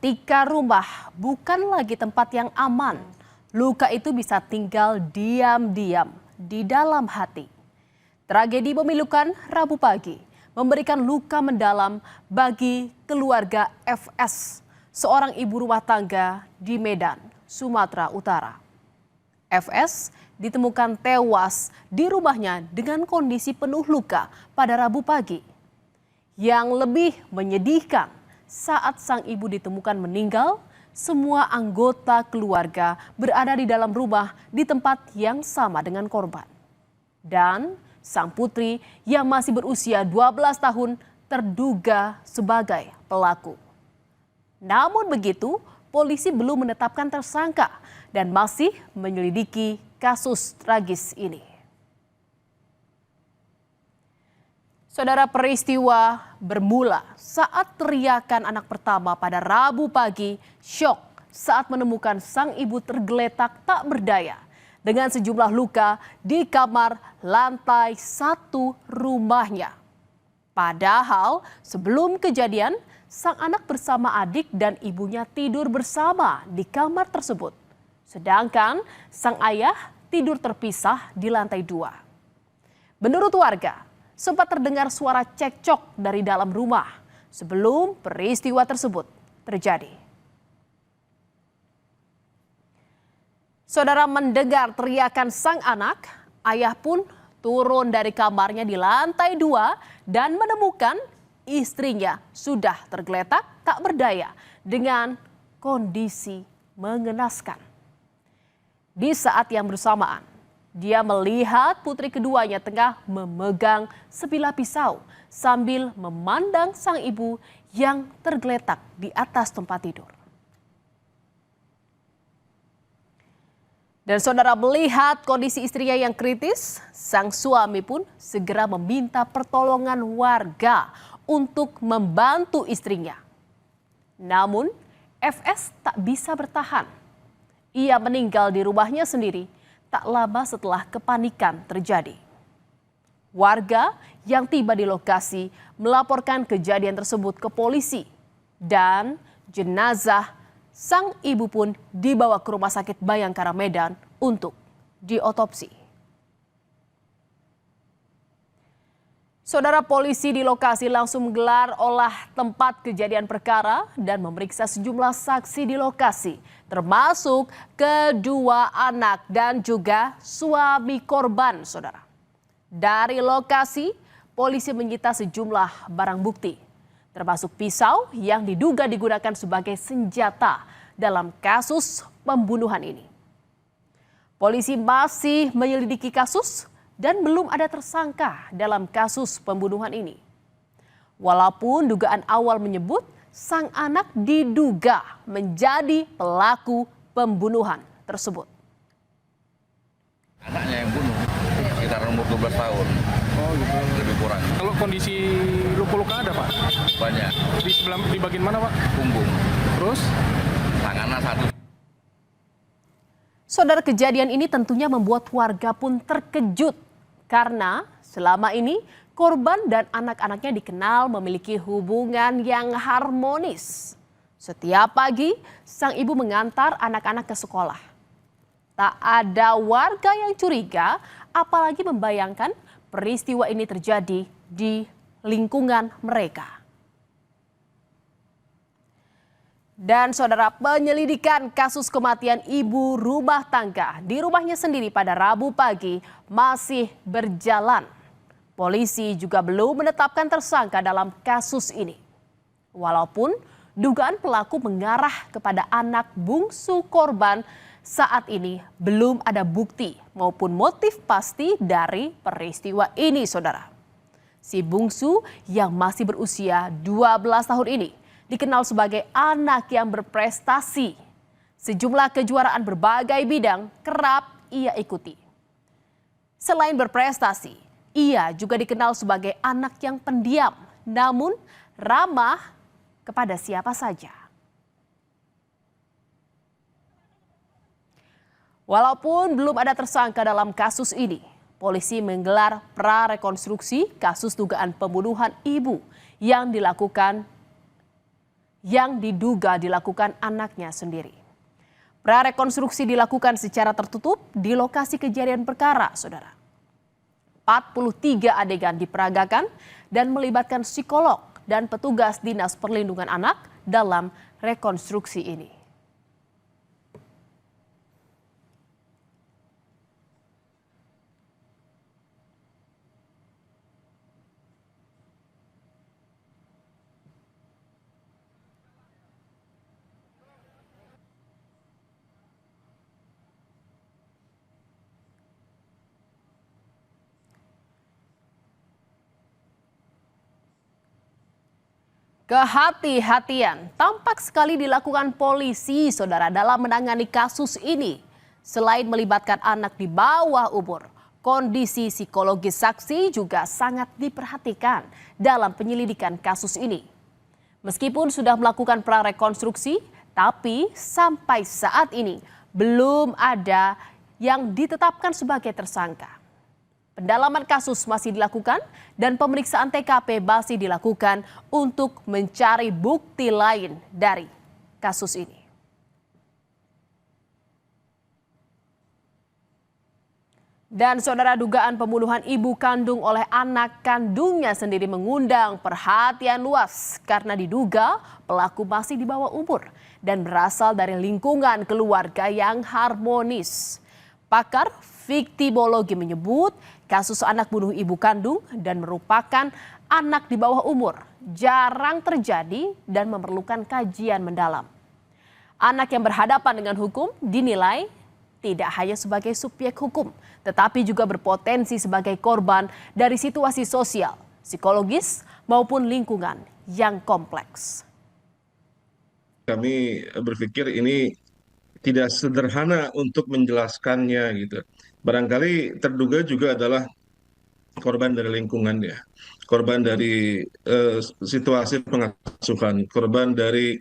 Ketika rumah bukan lagi tempat yang aman, luka itu bisa tinggal diam-diam di dalam hati. Tragedi memilukan Rabu pagi memberikan luka mendalam bagi keluarga FS, seorang ibu rumah tangga di Medan, Sumatera Utara. FS ditemukan tewas di rumahnya dengan kondisi penuh luka pada Rabu pagi. Yang lebih menyedihkan, saat sang ibu ditemukan meninggal, semua anggota keluarga berada di dalam rumah di tempat yang sama dengan korban. Dan sang putri yang masih berusia 12 tahun terduga sebagai pelaku. Namun begitu, polisi belum menetapkan tersangka dan masih menyelidiki kasus tragis ini. Saudara, peristiwa bermula saat teriakan anak pertama pada Rabu pagi syok saat menemukan sang ibu tergeletak tak berdaya dengan sejumlah luka di kamar lantai 1 rumahnya. Padahal sebelum kejadian, sang anak bersama adik dan ibunya tidur bersama di kamar tersebut. Sedangkan sang ayah tidur terpisah di lantai 2. Menurut warga, sempat terdengar suara cekcok dari dalam rumah sebelum peristiwa tersebut terjadi. Saudara, mendengar teriakan sang anak, ayah pun turun dari kamarnya di lantai 2 dan menemukan istrinya sudah tergeletak tak berdaya dengan kondisi mengenaskan. Di saat yang bersamaan, dia melihat putri keduanya tengah memegang sebilah pisau sambil memandang sang ibu yang tergeletak di atas tempat tidur. Dan saudara, melihat kondisi istrinya yang kritis, sang suami pun segera meminta pertolongan warga untuk membantu istrinya. Namun, FS tak bisa bertahan. Ia meninggal di rumahnya sendiri tak lama setelah kepanikan terjadi. Warga yang tiba di lokasi melaporkan kejadian tersebut ke polisi dan jenazah sang ibu pun dibawa ke Rumah Sakit Bayangkara Medan untuk diotopsi. Saudara, polisi di lokasi langsung menggelar olah tempat kejadian perkara dan memeriksa sejumlah saksi di lokasi, termasuk kedua anak dan juga suami korban, saudara. Dari lokasi, polisi menyita sejumlah barang bukti, termasuk pisau yang diduga digunakan sebagai senjata dalam kasus pembunuhan ini. Polisi masih menyelidiki kasus dan belum ada tersangka dalam kasus pembunuhan ini. Walaupun dugaan awal menyebut sang anak diduga menjadi pelaku pembunuhan tersebut. Anaknya yang bunuh, sekitar umur 12 tahun. Oh gitu. Lebih kurang. Kalau kondisi luka-luka ada, Pak? Banyak. Di bagian mana, Pak? Punggung. Terus? Tangannya satu. Saudara, kejadian ini tentunya membuat warga pun terkejut karena selama ini korban dan anak-anaknya dikenal memiliki hubungan yang harmonis. Setiap pagi, sang ibu mengantar anak-anak ke sekolah. Tak ada warga yang curiga, apalagi membayangkan peristiwa ini terjadi di lingkungan mereka. Dan saudara, penyelidikan kasus kematian ibu rumah tangga di rumahnya sendiri pada Rabu pagi masih berjalan. Polisi juga belum menetapkan tersangka dalam kasus ini. Walaupun dugaan pelaku mengarah kepada anak bungsu korban, saat ini belum ada bukti maupun motif pasti dari peristiwa ini, saudara. Si bungsu yang masih berusia 12 tahun ini dikenal sebagai anak yang berprestasi. Sejumlah kejuaraan berbagai bidang kerap ia ikuti. Selain berprestasi, ia juga dikenal sebagai anak yang pendiam, namun ramah kepada siapa saja. Walaupun belum ada tersangka dalam kasus ini, polisi menggelar prarekonstruksi kasus dugaan pembunuhan ibu yang yang diduga dilakukan anaknya sendiri. Prarekonstruksi dilakukan secara tertutup di lokasi kejadian perkara, saudara. 43 adegan diperagakan dan melibatkan psikolog dan petugas Dinas Perlindungan Anak dalam rekonstruksi ini. Kehati-hatian tampak sekali dilakukan polisi, saudara, dalam menangani kasus ini. Selain melibatkan anak di bawah umur, kondisi psikologis saksi juga sangat diperhatikan dalam penyelidikan kasus ini. Meskipun sudah melakukan prarekonstruksi, tapi sampai saat ini belum ada yang ditetapkan sebagai tersangka. Pendalaman kasus masih dilakukan dan pemeriksaan TKP masih dilakukan untuk mencari bukti lain dari kasus ini. Dan saudara, dugaan pembunuhan ibu kandung oleh anak kandungnya sendiri mengundang perhatian luas karena diduga pelaku masih di bawah umur dan berasal dari lingkungan keluarga yang harmonis. Pakar viktimologi menyebut kasus anak bunuh ibu kandung dan merupakan anak di bawah umur jarang terjadi dan memerlukan kajian mendalam. Anak yang berhadapan dengan hukum dinilai tidak hanya sebagai subjek hukum, tetapi juga berpotensi sebagai korban dari situasi sosial, psikologis, maupun lingkungan yang kompleks. Kami berpikir ini tidak sederhana untuk menjelaskannya gitu. Barangkali terduga juga adalah korban dari lingkungan ya, korban dari situasi pengasuhan, korban dari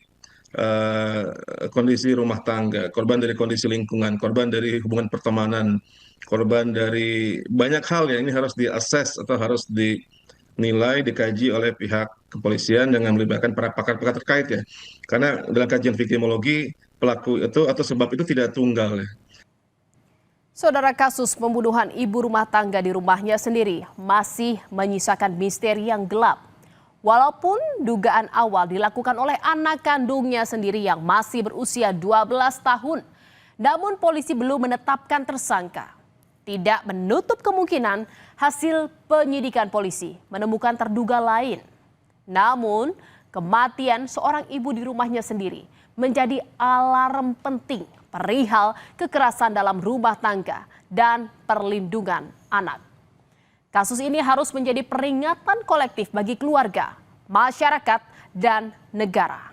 kondisi rumah tangga, korban dari kondisi lingkungan, korban dari hubungan pertemanan, korban dari banyak hal ya. Ini harus diakses atau harus dinilai, dikaji oleh pihak kepolisian dengan melibatkan para pakar-pakar terkait ya. Karena dalam kajian viktimologi pelaku itu atau sebab itu tidak tunggal ya. Saudara, kasus pembunuhan ibu rumah tangga di rumahnya sendiri masih menyisakan misteri yang gelap. Walaupun dugaan awal dilakukan oleh anak kandungnya sendiri yang masih berusia 12 tahun, namun polisi belum menetapkan tersangka. Tidak menutup kemungkinan hasil penyidikan polisi menemukan terduga lain. Namun, kematian seorang ibu di rumahnya sendiri menjadi alarm penting perihal kekerasan dalam rumah tangga dan perlindungan anak. Kasus ini harus menjadi peringatan kolektif bagi keluarga, masyarakat, dan negara.